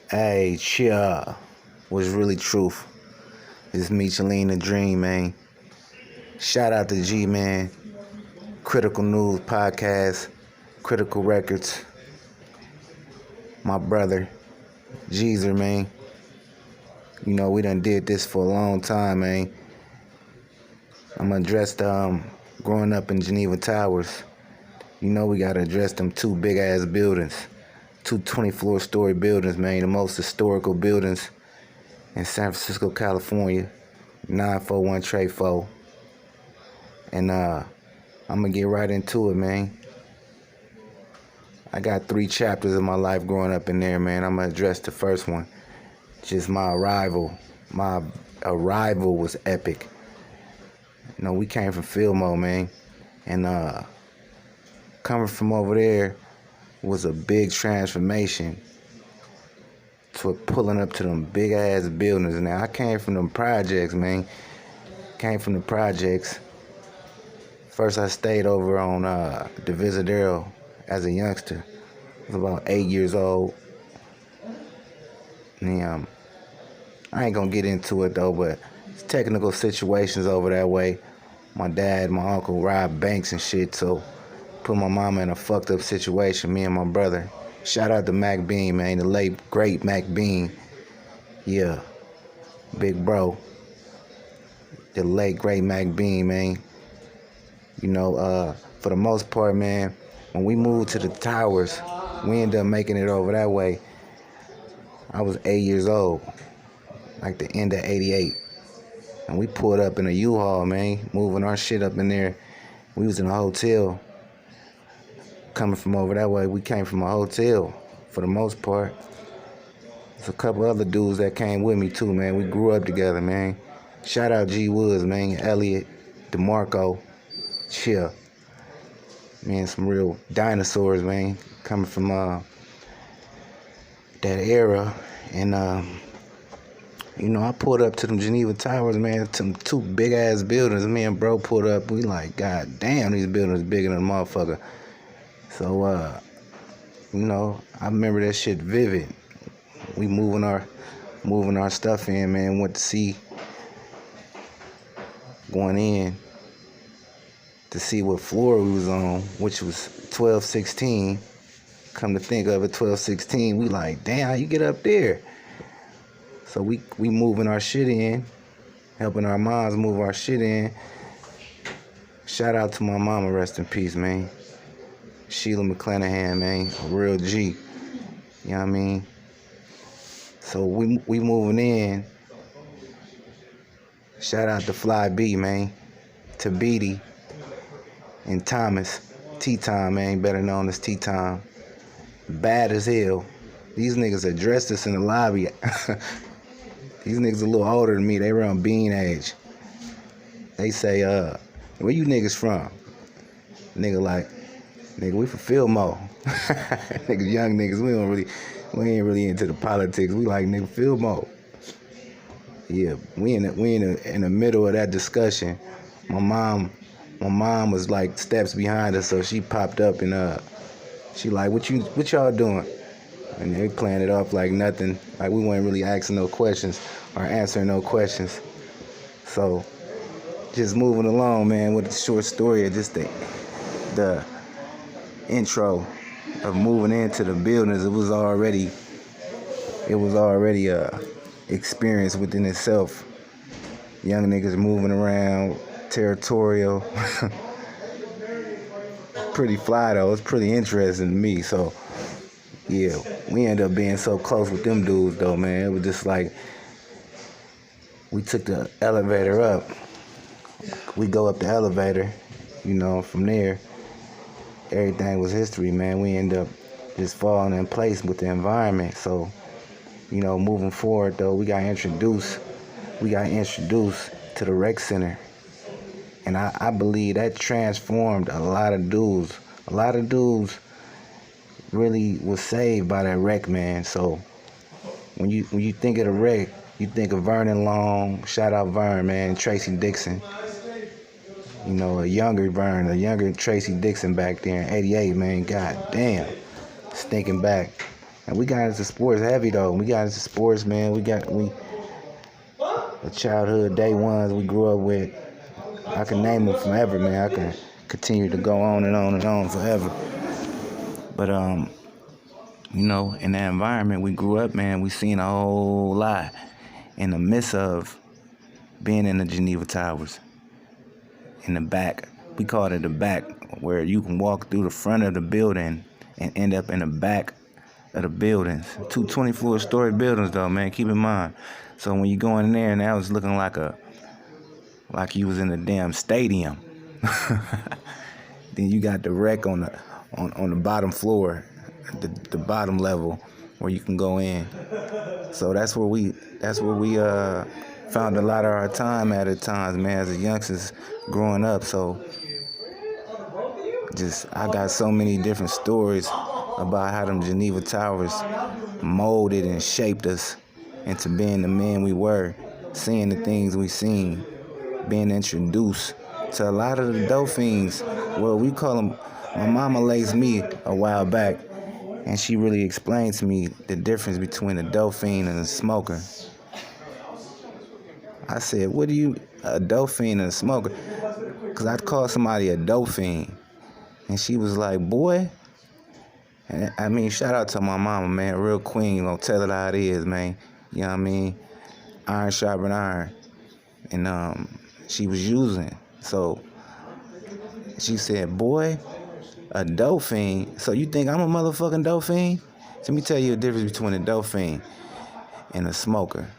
Hey, chia was really truth. It's MEECHALLEEN the Dream, man. Shout out to G, man. Critical News Podcast, Critical Records. My brother, Jeezer, man. You know, we done did this for a long time, man. I'm gonna address the growing up in Geneva Towers. You know we gotta address them two big-ass buildings. Two 24 story buildings, man. The most historical buildings in San Francisco, California. 941 Trey 4. And I'm gonna get right into it, man. I got 3 chapters of my life growing up in there, man. I'm gonna address the first one. Just my arrival. My arrival was epic. You know, we came from Fillmoe, man. And coming from over there was a big transformation to pulling up to them big ass buildings. Now I came from them projects, man. Came from the projects. First I stayed over on Divisadero as a youngster. I was about 8 years old. And, I ain't gonna get into it though, but it's technical situations over that way. My dad, my uncle robbed banks and shit, so put my mama in a fucked up situation, me and my brother. Shout out to Mac Bean, man, the late, great Mac Bean. Yeah, big bro. The late, great Mac Bean, man. You know, for the most part, man, when we moved to the towers, we ended up making it over that way. I was 8 years old, like the end of '88. And we pulled up in a U-Haul, man, moving our shit up in there. We was in a hotel. Coming from over that way, we came from a hotel for the most part. There's a couple other dudes that came with me too, man. We grew up together, man. Shout out G Woods, man, Elliot, DeMarco, Chill. Man, some real dinosaurs, man, coming from that era. And you know, I pulled up to them Geneva Towers, man, to them 2 big ass buildings. Me and bro pulled up. We like, God damn, these buildings bigger than a motherfucker. So, you know, I remember that shit vivid. We moving our stuff in, man. Went to see, going in to see what floor we was on, which was 1216. Come to think of it, 1216. We like, damn, how you get up there? So we moving our shit in, helping our moms move our shit in. Shout out to my mama, rest in peace, man. Sheila McClanahan, man, a real G. You know what I mean? So we moving in. Shout out to Fly B, man. To Beatty and Thomas. T-Time, man, better known as T-Time. Bad as hell. These niggas addressed us in the lobby. These niggas a little older than me. They around bean age. They say, where you niggas from? Nigga like, nigga, we from Fillmoe. Niggas, young niggas, we ain't really into the politics. We like, nigga, Fillmoe. Yeah, we in the middle of that discussion. My mom was like steps behind us, so she popped up and she like, what y'all doing? And they playing it off like nothing, like we weren't really asking no questions or answering no questions. So, just moving along, man, with a short story of just the intro of moving into the buildings. It was already a experience within itself. Young niggas moving around, territorial. Pretty fly though. It's pretty interesting to me. So yeah, we ended up being so close with them dudes though, man. It was just like we took the elevator up. We go up the elevator, you know, from there, everything was history, man. We end up just falling in place with the environment. So, you know, moving forward though, we got introduced to the rec center. And I believe that transformed a lot of dudes. A lot of dudes really was saved by that rec, man. So when you think of the rec, you think of Vernon Long, shout out Vern, man, Tracy Dixon. You know, a younger Vern, a younger Tracy Dixon back there in '88, man. God damn. Just thinking back, And we got into sports heavy though. We got into sports, man. We the childhood day ones we grew up with. I can name them forever, man. I can continue to go on and on and on forever. But you know, in that environment we grew up, man, we seen a whole lot in the midst of being in the Geneva Towers. In the back, we called it the back, where you can walk through the front of the building and end up in the back of the buildings. Two 24-story buildings, though, man. Keep in mind. So when you go in there, and that was looking like you was in a damn stadium. Then you got the rec on the bottom floor, the bottom level, where you can go in. So that's where we found a lot of our time at times, man, as a youngsters growing up. So I got so many different stories about how them Geneva Towers molded and shaped us into being the men we were, seeing the things we seen, being introduced to a lot of the dope fiends. Well, we call them. My mama laced me a while back, and she really explained to me the difference between a dope fiend and a smoker. I said, what do you, a dope fiend and a smoker? Because I'd call somebody a dope fiend. And she was like, boy. And I mean, shout out to my mama, man. Real queen. Gonna tell it how it is, man. You know what I mean? Iron sharpen iron. And she was using. So she said, boy, a dope fiend. So you think I'm a motherfucking dope fiend? Let me tell you the difference between a dope fiend and a smoker.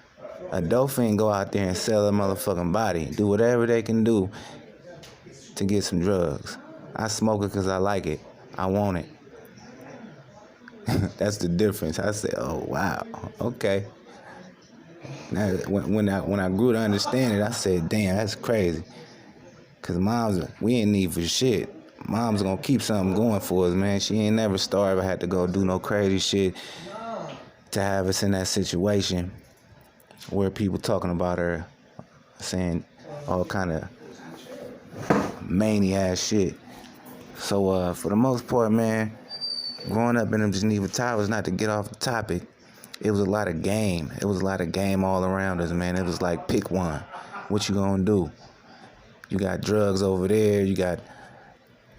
A dope fiend go out there and sell a motherfucking body. Do whatever they can do to get some drugs. I smoke it because I like it. I want it. That's the difference. I said, oh, wow. Okay. Now, when I grew to understand it, I said, damn, that's crazy. Because we ain't need for shit. Mom's going to keep something going for us, man. She ain't never starved. I had to go do no crazy shit to have us in that situation where people talking about her saying all kind of mania-ass shit. So for the most part, man, growing up in them Geneva Towers, not to get off the topic, it was a lot of game. It was a lot of game all around us, man. It was like, pick one. What you gonna do? You got drugs over there. You got,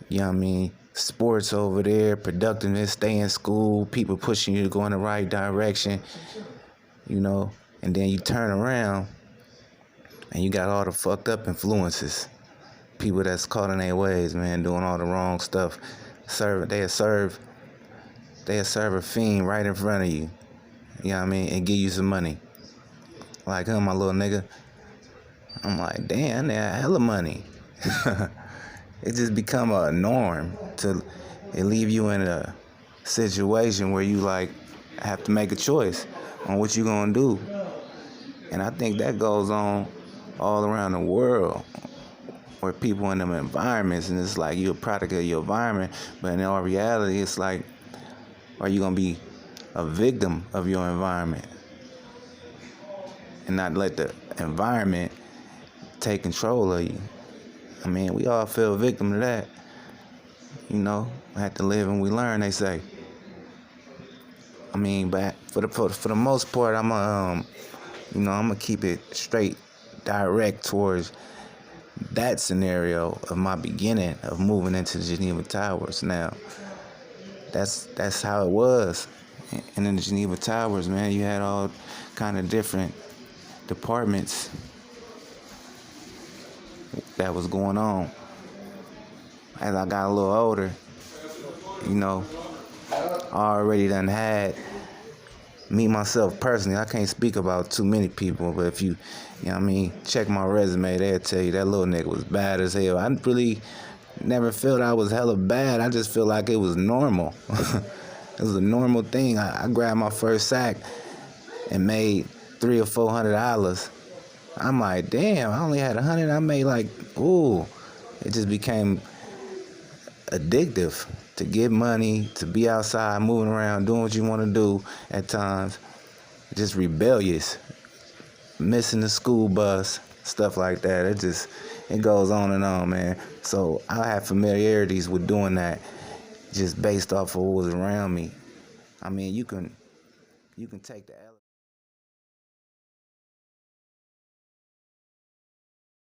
you know what I mean, sports over there, productiveness, stay in school, people pushing you to go in the right direction, you know. And then you turn around and you got all the fucked up influences. People that's caught in their ways, man, doing all the wrong stuff. They'll serve a fiend right in front of you. You know what I mean? And give you some money. Like, my little nigga. I'm like, damn, that hella money. It just become a norm it leave you in a situation where you like have to make a choice on what you gonna do. And I think that goes on all around the world, where people in them environments, and it's like you're a product of your environment, but in all reality, it's like, are you gonna be a victim of your environment and not let the environment take control of you? I mean, we all feel victim to that. You know, we have to live and we learn, they say. I mean, but for the most part, I'm gonna keep it straight, direct towards that scenario of my beginning of moving into the Geneva Towers. Now, that's how it was. And in the Geneva Towers, man, you had all kind of different departments that was going on. As I got a little older, you know, I already done had me, myself, personally. I can't speak about too many people, but if you know what I mean, check my resume, they'll tell you that little nigga was bad as hell. I really never felt I was hella bad. I just feel like it was normal. It was a normal thing. I grabbed my first sack and made $300 or $400. I'm like, damn, I only had $100. I made like, ooh. It just became addictive to get money, to be outside, moving around, doing what you want to do at times. Just rebellious. Missing the school bus, stuff like that. It goes on and on, man. So I have familiarities with doing that just based off of what was around me. I mean, you can You can take the elevator.